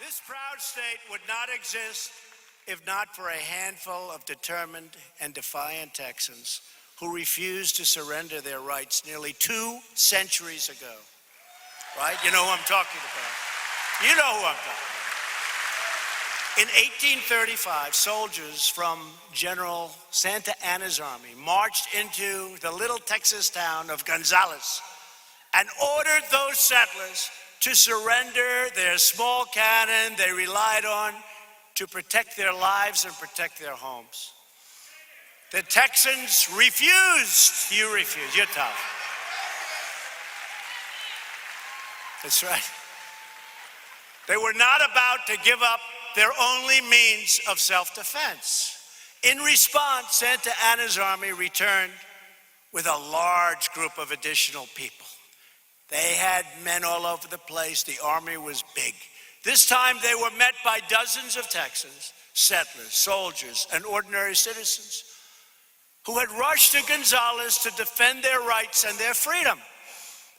This proud state would not exist if not for a handful of determined and defiant Texans who refused to surrender their rights nearly 2 centuries ago. Right? You know who I'm talking about. You know who I'm talking about. In 1835, soldiers from General Santa Anna's army marched into the little Texas town of Gonzales and ordered those settlers to surrender their small cannon they relied on to protect their lives and protect their homes. The Texans refused. You refused. You're tough. That's right. They were not about to give up their only means of self-defense. In response, Santa Anna's army returned with a large group of additional people. They had men all over the place. The army was big. This time they were met by dozens of Texans, settlers, soldiers, and ordinary citizens who had rushed to Gonzales to defend their rights and their freedom.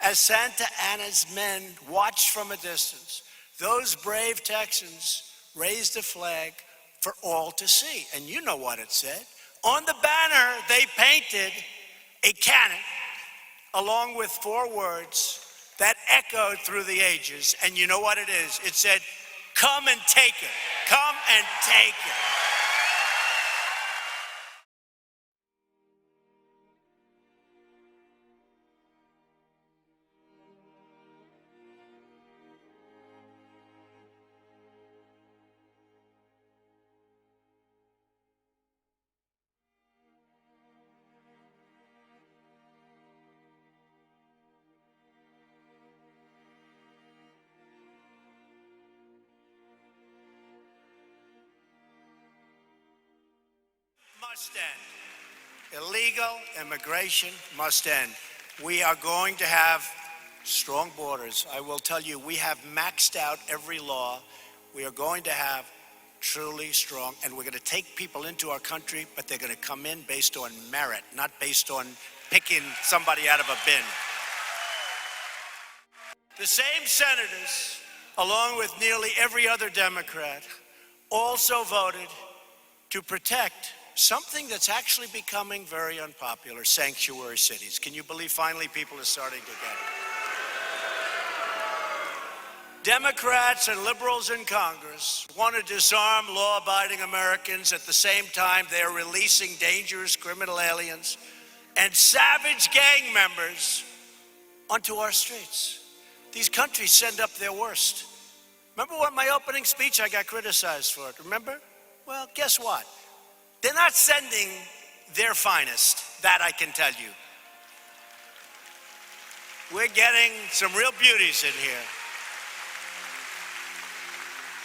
As Santa Anna's men watched from a distance, those brave Texans raised a flag for all to see. And you know what it said. On the banner, they painted a cannon along with 4 words that echoed through the ages. And you know what it is? It said, "Come and take it. Come and take it." Must end. Illegal immigration must end. We are going to have strong borders. I will tell you, we have maxed out every law. We are going to have truly strong, and we're going to take people into our country, but they're going to come in based on merit, not based on picking somebody out of a bin. The same senators, along with nearly every other Democrat, also voted to protect something that's actually becoming very unpopular, sanctuary cities. Can you believe finally people are starting to get it? Democrats and liberals in Congress want to disarm law-abiding Americans. At the same time, they're releasing dangerous criminal aliens and savage gang members onto our streets. These countries send up their worst. Remember what my opening speech, I got criticized for it, remember? Well, guess what? They're not sending their finest, that I can tell you. We're getting some real beauties in here.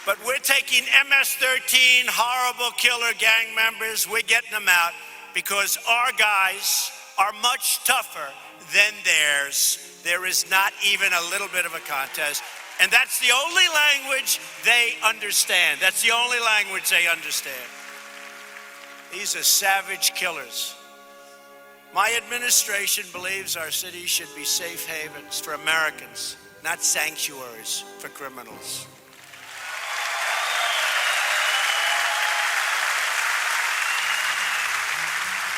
But we're taking MS-13 horrible killer gang members, we're getting them out because our guys are much tougher than theirs. There is not even a little bit of a contest. And that's the only language they understand. That's the only language they understand. These are savage killers. My administration believes our cities should be safe havens for Americans, not sanctuaries for criminals.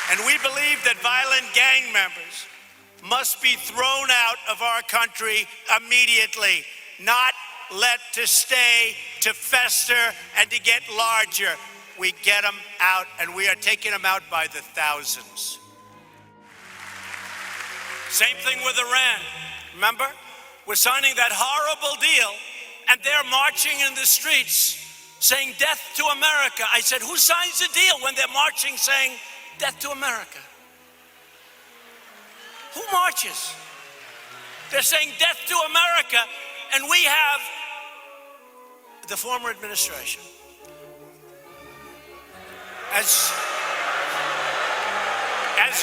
And we believe that violent gang members must be thrown out of our country immediately, not let to stay, to fester, and to get larger. We get them out, and we are taking them out by the thousands. Same thing with Iran. Remember? We're signing that horrible deal, and they're marching in the streets saying death to America. I said, who signs the deal when they're marching saying death to America? Who marches? They're saying death to America, and we have the former administration as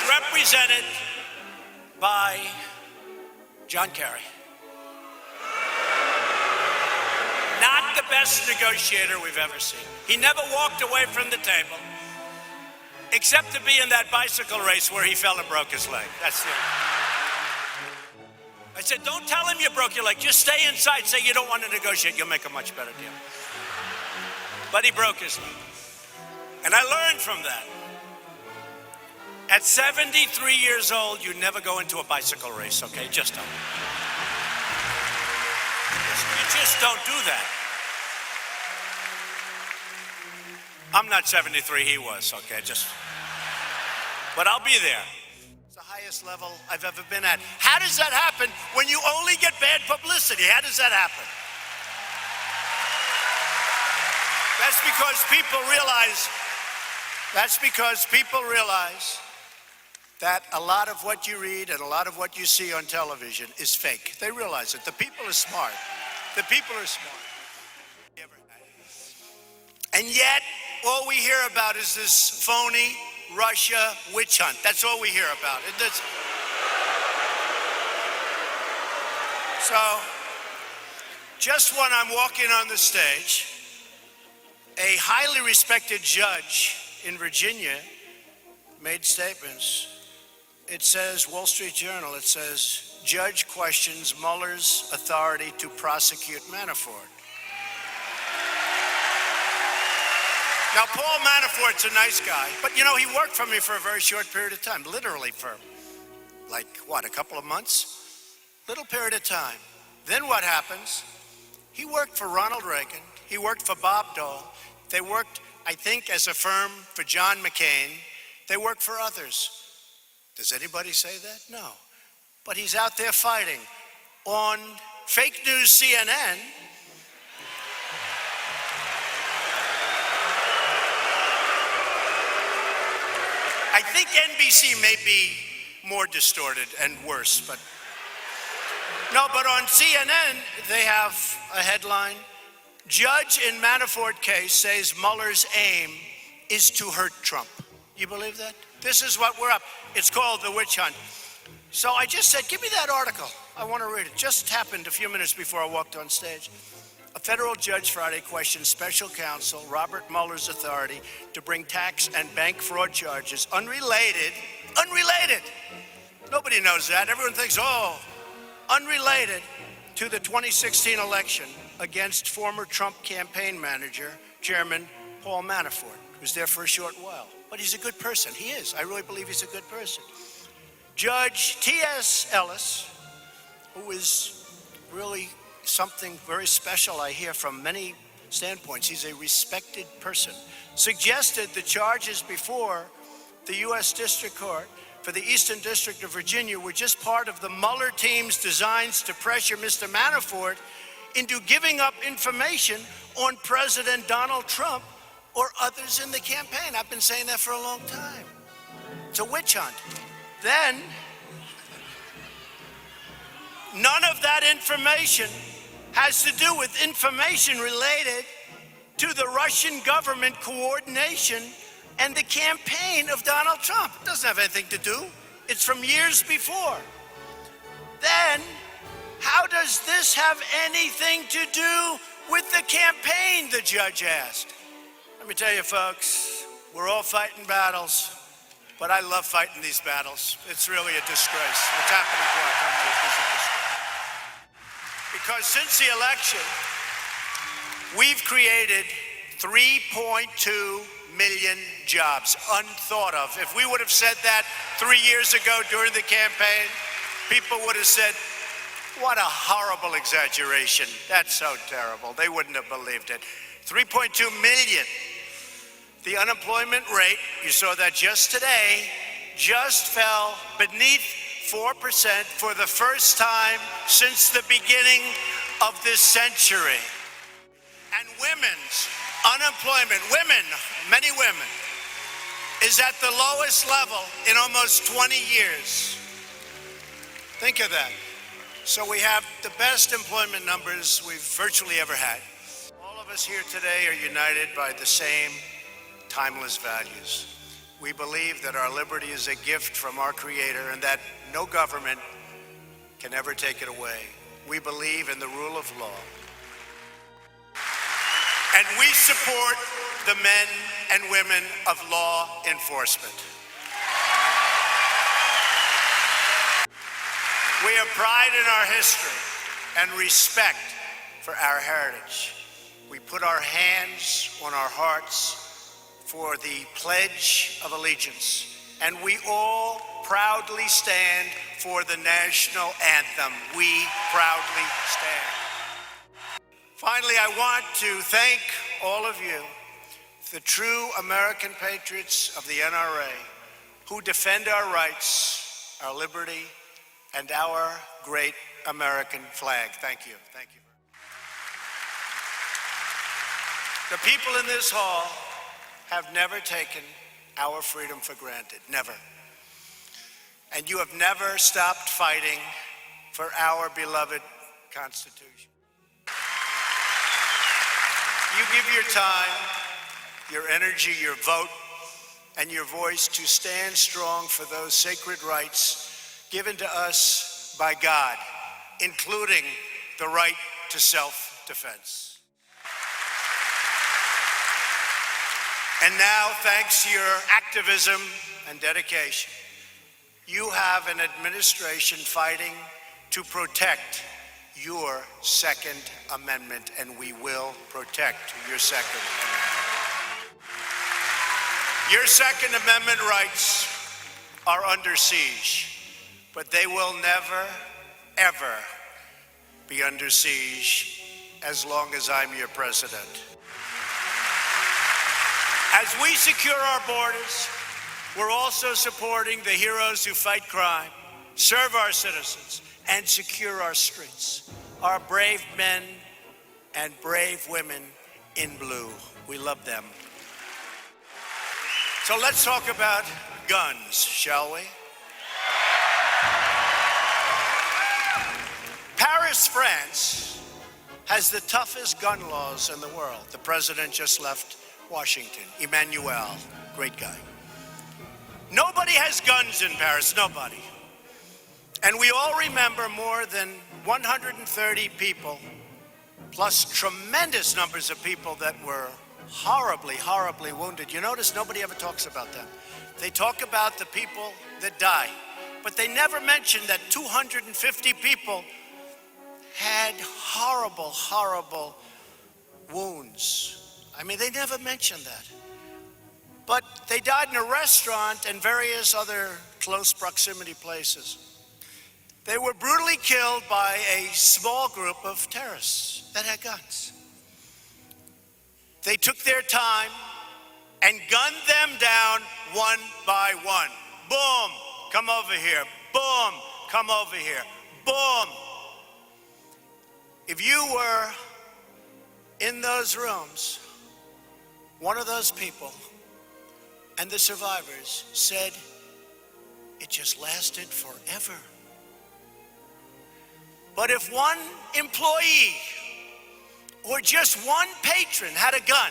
represented by John Kerry. Not the best negotiator we've ever seen. He never walked away from the table, except to be in that bicycle race where he fell and broke his leg. That's it. I said, don't tell him you broke your leg. Just stay inside. Say you don't want to negotiate. You'll make a much better deal. But he broke his leg. And I learned from that. At 73 years old, you never go into a bicycle race, okay? Just don't. You just don't do that. I'm not 73, he was, okay? But I'll be there. It's the highest level I've ever been at. How does that happen when you only get bad publicity? How does that happen? That's because people realize that a lot of what you read and a lot of what you see on television is fake. They realize it. The people are smart. The people are smart. And yet, all we hear about is this phony Russia witch hunt. That's all we hear about. So, just when I'm walking on the stage, a highly respected judge in Virginia made statements. It says, Wall Street Journal, it says, judge questions Mueller's authority to prosecute Manafort. Now, Paul Manafort's a nice guy, but you know, he worked for me for a very short period of time, literally for like, what, a couple of months? Little period of time. Then what happens? He worked for Ronald Reagan. He worked for Bob Dole. They worked, I think, as a firm for John McCain. They worked for others. Does anybody say that? No. But he's out there fighting. On fake news CNN, I think NBC may be more distorted and worse, but on CNN, they have a headline, Judge in Manafort case says Mueller's aim is to hurt Trump. You believe that? This is what we're up. It's called the witch hunt. So I just said, give me that article. I want to read it. Just happened a few minutes before I walked on stage. A federal judge Friday questioned special counsel Robert Mueller's authority to bring tax and bank fraud charges unrelated. Nobody knows that. Everyone thinks, unrelated to the 2016 election against former Trump campaign manager, Chairman Paul Manafort, who was there for a short while. But he's a good person. He is. I really believe he's a good person. Judge T.S. Ellis, who is really something very special, I hear, from many standpoints. He's a respected person. Suggested the charges before the U.S. District Court for the Eastern District of Virginia were just part of the Mueller team's designs to pressure Mr. Manafort into giving up information on President Donald Trump or others in the campaign. I've been saying that for a long time. It's a witch hunt. Then, none of that information has to do with information related to the Russian government coordination and the campaign of Donald Trump. It doesn't have anything to do. It's from years before. Then, how does this have anything to do with the campaign, the judge asked. Let me tell you, folks, we're all fighting battles, but I love fighting these battles. It's really a disgrace. What's happening to our country is a disgrace. Because since the election, we've created 3.2 million jobs, unthought of. If we would have said that 3 years ago during the campaign, people would have said, what a horrible exaggeration. That's so terrible. They wouldn't have believed it. 3.2 million. The unemployment rate, you saw that just today, just fell beneath 4% for the first time since the beginning of this century. And women's unemployment, many women, is at the lowest level in almost 20 years. Think of that. So we have the best employment numbers we've virtually ever had. All of us here today are united by the same timeless values. We believe that our liberty is a gift from our Creator and that no government can ever take it away. We believe in the rule of law. And we support the men and women of law enforcement. We have pride in our history and respect for our heritage. We put our hands on our hearts for the Pledge of Allegiance, and we all proudly stand for the national anthem. We proudly stand. Finally, I want to thank all of you, the true American patriots of the NRA, who defend our rights, our liberty, and our great American flag. Thank you. Thank you. The people in this hall have never taken our freedom for granted, never. And you have never stopped fighting for our beloved Constitution. You give your time, your energy, your vote, and your voice to stand strong for those sacred rights given to us by God, including the right to self-defense. And now, thanks to your activism and dedication, you have an administration fighting to protect your Second Amendment, and we will protect your Second Amendment. Your Second Amendment rights are under siege, but they will never, ever be under siege as long as I'm your president. As we secure our borders, we're also supporting the heroes who fight crime, serve our citizens, and secure our streets. Our brave men and brave women in blue. We love them. So let's talk about guns, shall we? Paris, France, has the toughest gun laws in the world. The president just left Washington. Emmanuel, great guy. Nobody has guns in Paris, nobody. And we all remember more than 130 people, plus tremendous numbers of people that were horribly, horribly wounded. You notice nobody ever talks about them. They talk about the people that died, but they never mention that 250 people had horrible, horrible wounds. I mean, they never mentioned that. But they died in a restaurant and various other close proximity places. They were brutally killed by a small group of terrorists that had guns. They took their time and gunned them down one by one. Boom, come over here. Boom, come over here. Boom. If you were in those rooms, one of those people and the survivors said it just lasted forever. But if one employee or just one patron had a gun,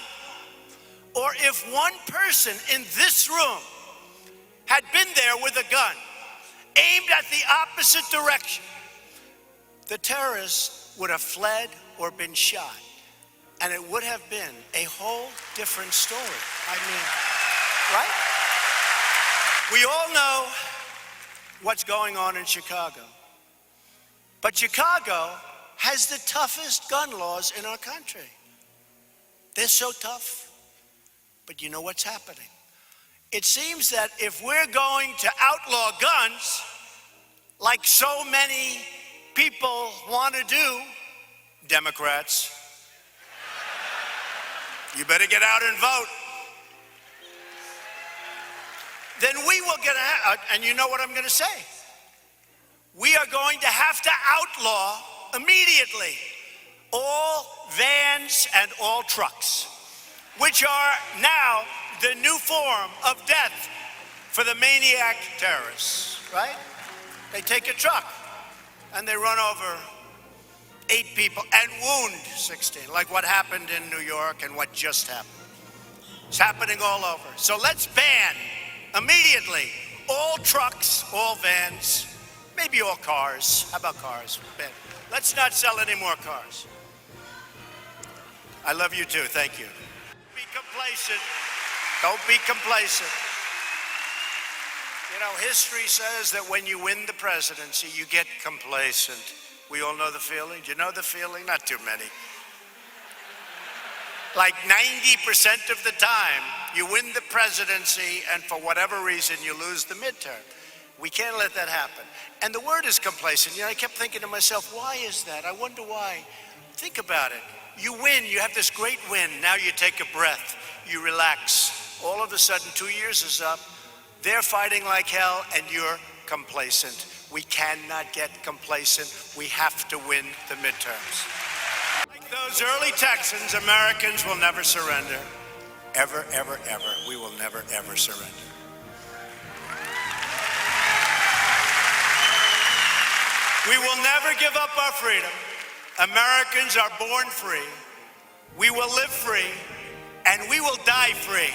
or if one person in this room had been there with a gun aimed at the opposite direction, the terrorists would have fled or been shot. And it would have been a whole different story. I mean, right? We all know what's going on in Chicago. But Chicago has the toughest gun laws in our country. They're so tough. But you know what's happening? It seems that if we're going to outlaw guns, like so many people want to do, Democrats, you better get out and vote. Then we will get out, and you know what I'm going to say. We are going to have to outlaw immediately all vans and all trucks, which are now the new form of death for the maniac terrorists, right? They take a truck and they run over 8 people and wound 16, like what happened in New York and what just happened. It's happening all over. So let's ban immediately all trucks, all vans, maybe all cars. How about cars? Ban. Let's not sell any more cars. I love you too. Thank you. Don't be complacent. Don't be complacent. You know, history says that when you win the presidency, you get complacent. We all know the feeling. Do you know the feeling? Not too many. Like 90% of the time, you win the presidency, and for whatever reason, you lose the midterm. We can't let that happen. And the word is complacent. You know, I kept thinking to myself, why is that? I wonder why. Think about it. You win. You have this great win. Now you take a breath. You relax. All of a sudden, 2 years is up. They're fighting like hell, and you're complacent. We cannot get complacent. We have to win the midterms. Like those early Texans, Americans will never surrender. Ever, ever, ever. We will never, ever surrender. We will never give up our freedom. Americans are born free. We will live free, and we will die free.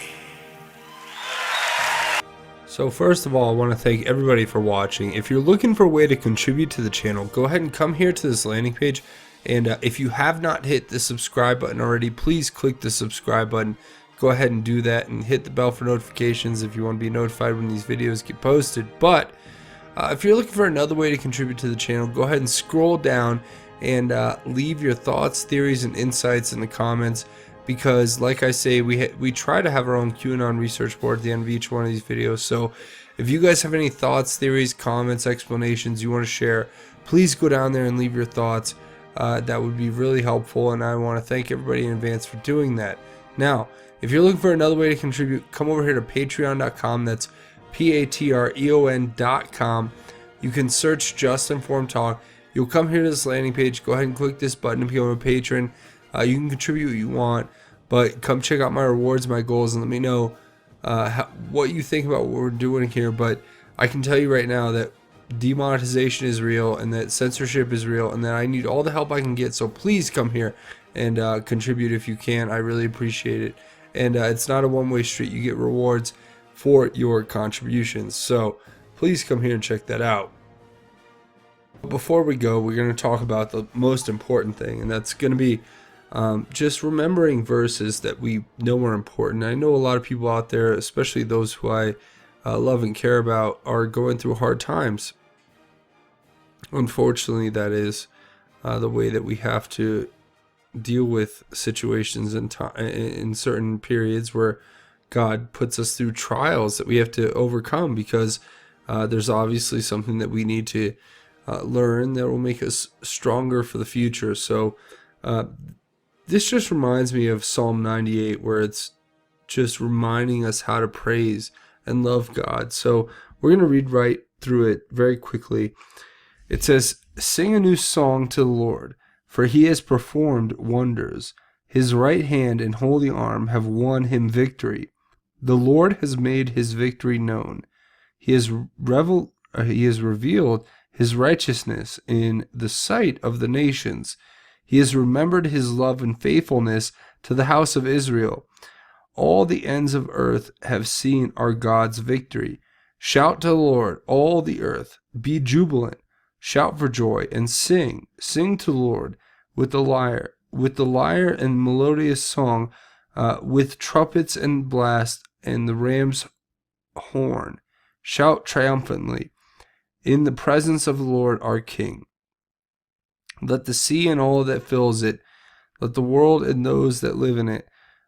So first of all, I want to thank everybody for watching. If you're looking for a way to contribute to the channel, go ahead and come here to this landing page. And if you have not hit the subscribe button already, please click the subscribe button. Go ahead and do that, and hit the bell for notifications if you want to be notified when these videos get posted. But if you're looking for another way to contribute to the channel, go ahead and scroll down and leave your thoughts, theories, and insights in the comments. Because like I say, we try to have our own QAnon research board at the end of each one of these videos. So if you guys have any thoughts, theories, comments, explanations you want to share, please go down there and leave your thoughts. That would be really helpful, and I want to thank everybody in advance for doing that. Now, if you're looking for another way to contribute, come over here to patreon.com. That's patreon.com. You can search Just Informed Talk. You'll come here to this landing page. Go ahead and click this button to become a patron. You can contribute what you want, but come check out my rewards, my goals, and let me know what you think about what we're doing here. But I can tell you right now that demonetization is real, and that censorship is real, and that I need all the help I can get. So please come here and contribute if you can. I really appreciate it. And it's not a one-way street. You get rewards for your contributions. So please come here and check that out. Before we go, we're going to talk about the most important thing, and that's going to be just remembering verses that we know are important. I know a lot of people out there, especially those who I love and care about, are going through hard times. Unfortunately, that is the way that we have to deal with situations in certain periods where God puts us through trials that we have to overcome, because there's obviously something that we need to learn that will make us stronger for the future. So this just reminds me of Psalm 98, where it's just reminding us how to praise and love God. So we're going to read right through it very quickly. It says, "Sing a new song to the Lord, for he has performed wonders. His right hand and holy arm have won him victory. The Lord has made his victory known. He has revealed his righteousness in the sight of the nations. He has remembered his love and faithfulness to the house of Israel. All the ends of earth have seen our God's victory. Shout to the Lord, all the earth. Be jubilant. Shout for joy and sing. Sing to the Lord with the lyre and melodious song, with trumpets and blast and the ram's horn. Shout triumphantly in the presence of the Lord our King. Let the sea and all that fills it, let the world and those that live in it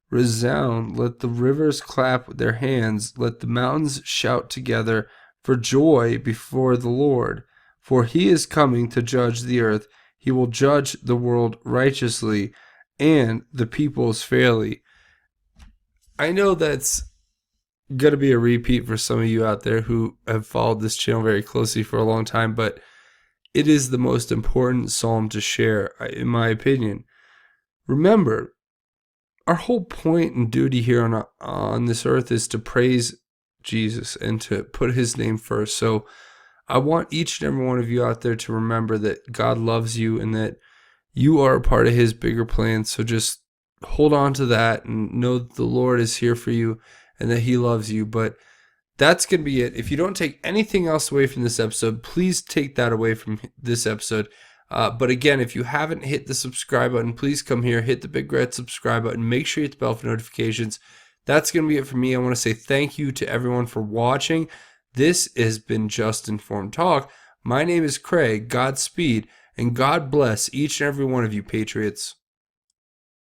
resound. Let the rivers clap their hands. Let the mountains shout together for joy before the Lord. For he is coming to judge the earth. He will judge the world righteously and the peoples fairly." I know that's going to be a repeat for some of you out there who have followed this channel very closely for a long time, but it is the most important psalm to share, in my opinion. Remember, our whole point and duty here on this earth is to praise Jesus and to put his name first. So I want each and every one of you out there to remember that God loves you and that you are a part of his bigger plan. So just hold on to that and know that the Lord is here for you and that he loves you. But that's going to be it. If you don't take anything else away from this episode, please take that away from this episode. But again, if you haven't hit the subscribe button, please come here, hit the big red subscribe button. Make sure you hit the bell for notifications. That's going to be it for me. I want to say thank you to everyone for watching. This has been Just Informed Talk. My name is Craig. Godspeed, and God bless each and every one of you, Patriots.